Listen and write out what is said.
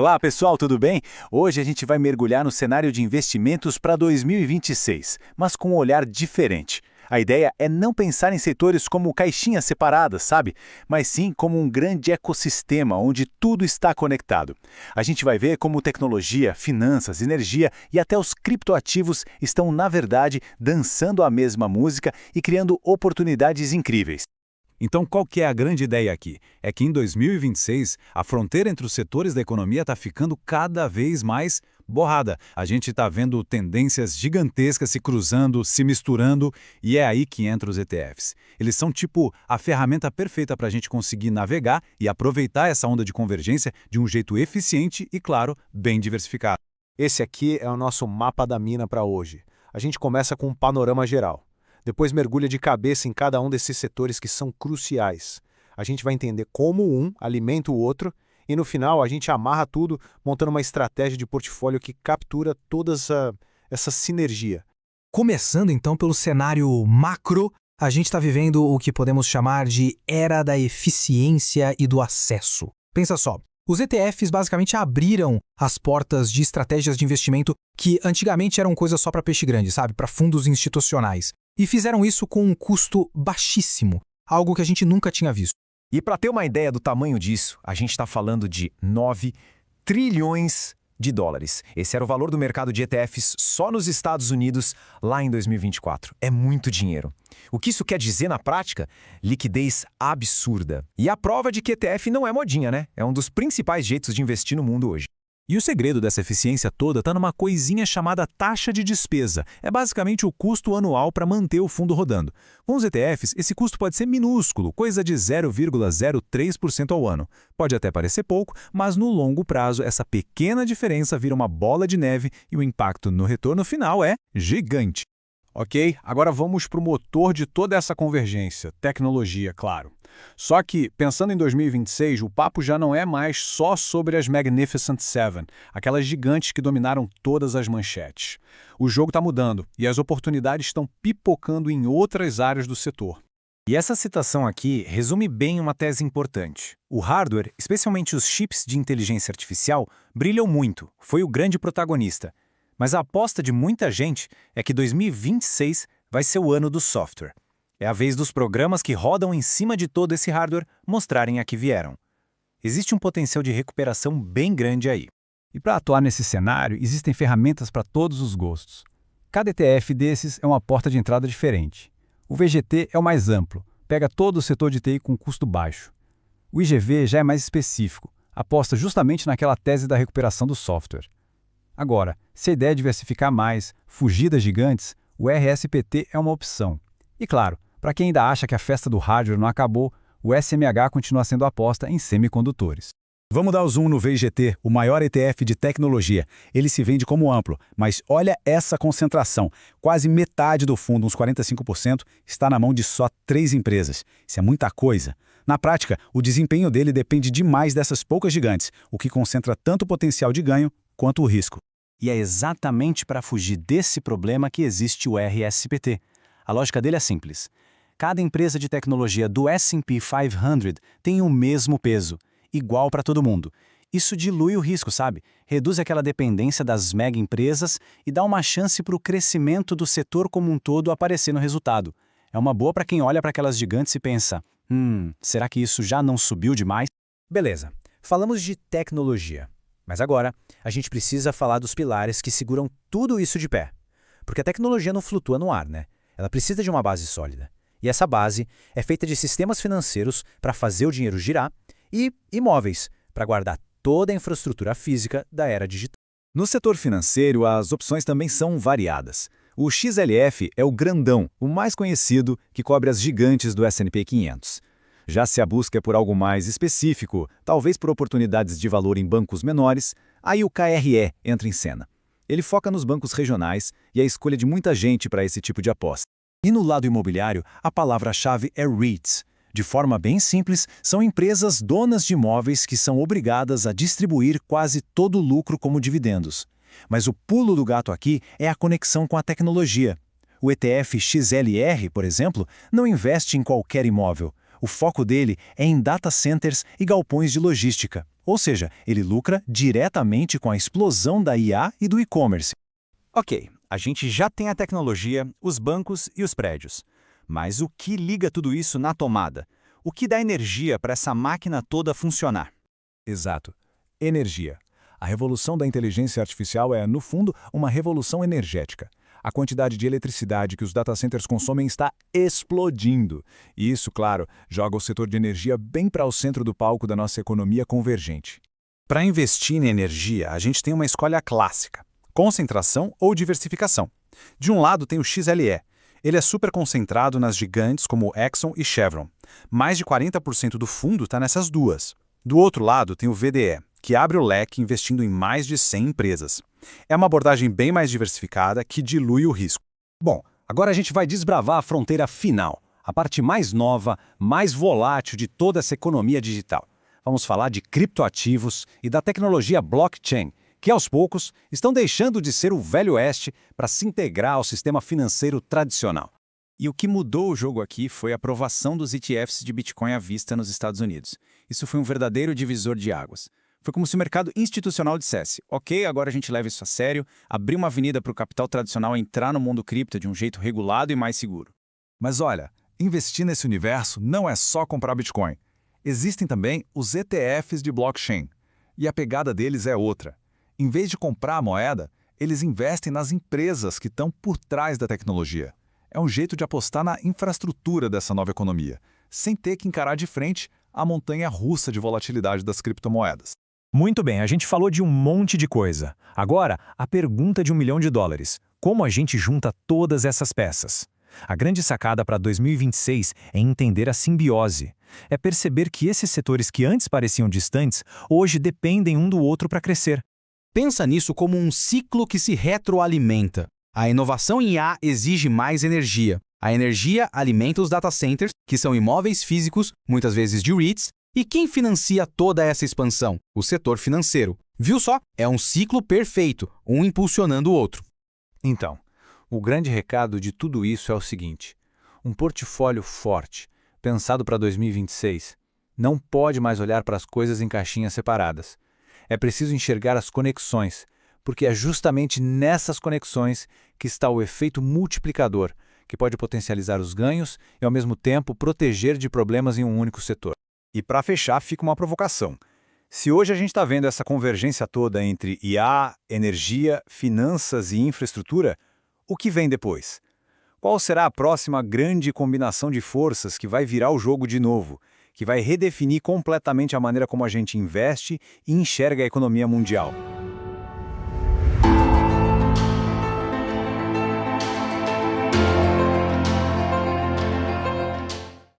Olá, pessoal, tudo bem? Hoje a gente vai mergulhar no cenário de investimentos para 2026, mas com um olhar diferente. A ideia é não pensar em setores como caixinhas separadas, sabe? Mas sim como um grande ecossistema onde tudo está conectado. A gente vai ver como tecnologia, finanças, energia e até os criptoativos estão, na verdade, dançando a mesma música e criando oportunidades incríveis. Então, qual que é a grande ideia aqui? É que em 2026, a fronteira entre os setores da economia está ficando cada vez mais borrada. A gente está vendo tendências gigantescas se cruzando, se misturando, e é aí que entram os ETFs. Eles são tipo a ferramenta perfeita para a gente conseguir navegar e aproveitar essa onda de convergência de um jeito eficiente e, claro, bem diversificado. Esse aqui é o nosso mapa da mina para hoje. A gente começa com um panorama geral. Depois mergulha de cabeça em cada um desses setores que são cruciais. A gente vai entender como um alimenta o outro e no final a gente amarra tudo montando uma estratégia de portfólio que captura toda essa sinergia. Começando então pelo cenário macro, a gente está vivendo o que podemos chamar de era da eficiência e do acesso. Pensa só, os ETFs basicamente abriram as portas de estratégias de investimento que antigamente eram coisa só para peixe grande, sabe? Para fundos institucionais. E fizeram isso com um custo baixíssimo, algo que a gente nunca tinha visto. E para ter uma ideia do tamanho disso, a gente está falando de 9 trilhões de dólares. Esse era o valor do mercado de ETFs só nos Estados Unidos lá em 2024. É muito dinheiro. O que isso quer dizer na prática? Liquidez absurda. E a prova de que ETF não é modinha, né? É um dos principais jeitos de investir no mundo hoje. E o segredo dessa eficiência toda está numa coisinha chamada taxa de despesa. É basicamente o custo anual para manter o fundo rodando. Com os ETFs, esse custo pode ser minúsculo, coisa de 0,03% ao ano. Pode até parecer pouco, mas no longo prazo essa pequena diferença vira uma bola de neve e o impacto no retorno final é gigante. Ok, agora vamos para o motor de toda essa convergência, tecnologia, claro. Só que, pensando em 2026, o papo já não é mais só sobre as Magnificent Seven, aquelas gigantes que dominaram todas as manchetes. O jogo está mudando e as oportunidades estão pipocando em outras áreas do setor. E essa citação aqui resume bem uma tese importante. O hardware, especialmente os chips de inteligência artificial, brilham muito, foi o grande protagonista. Mas a aposta de muita gente é que 2026 vai ser o ano do software. É a vez dos programas que rodam em cima de todo esse hardware mostrarem a que vieram. Existe um potencial de recuperação bem grande aí. E para atuar nesse cenário, existem ferramentas para todos os gostos. Cada ETF desses é uma porta de entrada diferente. O VGT é o mais amplo, pega todo o setor de TI com custo baixo. O IGV já é mais específico, aposta justamente naquela tese da recuperação do software. Agora, se a ideia é diversificar mais, fugir das gigantes, o RSPT é uma opção. E claro, para quem ainda acha que a festa do hardware não acabou, o SMH continua sendo aposta em semicondutores. Vamos dar o zoom no VGT, o maior ETF de tecnologia. Ele se vende como amplo, mas olha essa concentração. Quase metade do fundo, uns 45%, está na mão de só 3 empresas. Isso é muita coisa. Na prática, o desempenho dele depende demais dessas poucas gigantes, o que concentra tanto o potencial de ganho quanto o risco. E é exatamente para fugir desse problema que existe o RSPT. A lógica dele é simples. Cada empresa de tecnologia do S&P 500 tem o mesmo peso, igual para todo mundo. Isso dilui o risco, sabe? Reduz aquela dependência das mega empresas e dá uma chance para o crescimento do setor como um todo aparecer no resultado. É uma boa para quem olha para aquelas gigantes e pensa, será que isso já não subiu demais? Beleza, falamos de tecnologia. Mas agora, a gente precisa falar dos pilares que seguram tudo isso de pé. Porque a tecnologia não flutua no ar, né? Ela precisa de uma base sólida. E essa base é feita de sistemas financeiros para fazer o dinheiro girar e imóveis para guardar toda a infraestrutura física da era digital. No setor financeiro, as opções também são variadas. O XLF é o grandão, o mais conhecido, que cobre as gigantes do S&P 500. Já se a busca é por algo mais específico, talvez por oportunidades de valor em bancos menores, aí o KRE entra em cena. Ele foca nos bancos regionais e é a escolha de muita gente para esse tipo de aposta. E no lado imobiliário, a palavra-chave é REITs. De forma bem simples, são empresas donas de imóveis que são obrigadas a distribuir quase todo o lucro como dividendos. Mas o pulo do gato aqui é a conexão com a tecnologia. O ETF XLR, por exemplo, não investe em qualquer imóvel. O foco dele é em data centers e galpões de logística. Ou seja, ele lucra diretamente com a explosão da IA e do e-commerce. Ok, a gente já tem a tecnologia, os bancos e os prédios. Mas o que liga tudo isso na tomada? O que dá energia para essa máquina toda funcionar? Exato. Energia. A revolução da inteligência artificial é, no fundo, uma revolução energética. A quantidade de eletricidade que os data centers consomem está explodindo. E isso, claro, joga o setor de energia bem para o centro do palco da nossa economia convergente. Para investir em energia, a gente tem uma escolha clássica: concentração ou diversificação. De um lado tem o XLE. Ele é super concentrado nas gigantes como Exxon e Chevron. Mais de 40% do fundo está nessas duas. Do outro lado tem o VDE, que abre o leque investindo em mais de 100 empresas. É uma abordagem bem mais diversificada que dilui o risco. Bom, agora a gente vai desbravar a fronteira final, a parte mais nova, mais volátil de toda essa economia digital. Vamos falar de criptoativos e da tecnologia blockchain, que aos poucos estão deixando de ser o Velho Oeste para se integrar ao sistema financeiro tradicional. E o que mudou o jogo aqui foi a aprovação dos ETFs de Bitcoin à vista nos Estados Unidos. Isso foi um verdadeiro divisor de águas. Foi como se o mercado institucional dissesse: ok, agora a gente leva isso a sério, abrir uma avenida para o capital tradicional entrar no mundo cripto de um jeito regulado e mais seguro. Mas olha, investir nesse universo não é só comprar Bitcoin. Existem também os ETFs de blockchain. E a pegada deles é outra. Em vez de comprar a moeda, eles investem nas empresas que estão por trás da tecnologia. É um jeito de apostar na infraestrutura dessa nova economia, sem ter que encarar de frente a montanha russa de volatilidade das criptomoedas. Muito bem, a gente falou de um monte de coisa. Agora, a pergunta de $1 milhão. Como a gente junta todas essas peças? A grande sacada para 2026 é entender a simbiose. É perceber que esses setores que antes pareciam distantes, hoje dependem um do outro para crescer. Pensa nisso como um ciclo que se retroalimenta. A inovação em IA exige mais energia. A energia alimenta os data centers, que são imóveis físicos, muitas vezes de REITs, e quem financia toda essa expansão? O setor financeiro. Viu só? É um ciclo perfeito, um impulsionando o outro. Então, o grande recado de tudo isso é o seguinte: um portfólio forte, pensado para 2026, não pode mais olhar para as coisas em caixinhas separadas. É preciso enxergar as conexões, porque é justamente nessas conexões que está o efeito multiplicador, que pode potencializar os ganhos e, ao mesmo tempo, proteger de problemas em um único setor. E para fechar, fica uma provocação. Se hoje a gente está vendo essa convergência toda entre IA, energia, finanças e infraestrutura, o que vem depois? Qual será a próxima grande combinação de forças que vai virar o jogo de novo, que vai redefinir completamente a maneira como a gente investe e enxerga a economia mundial?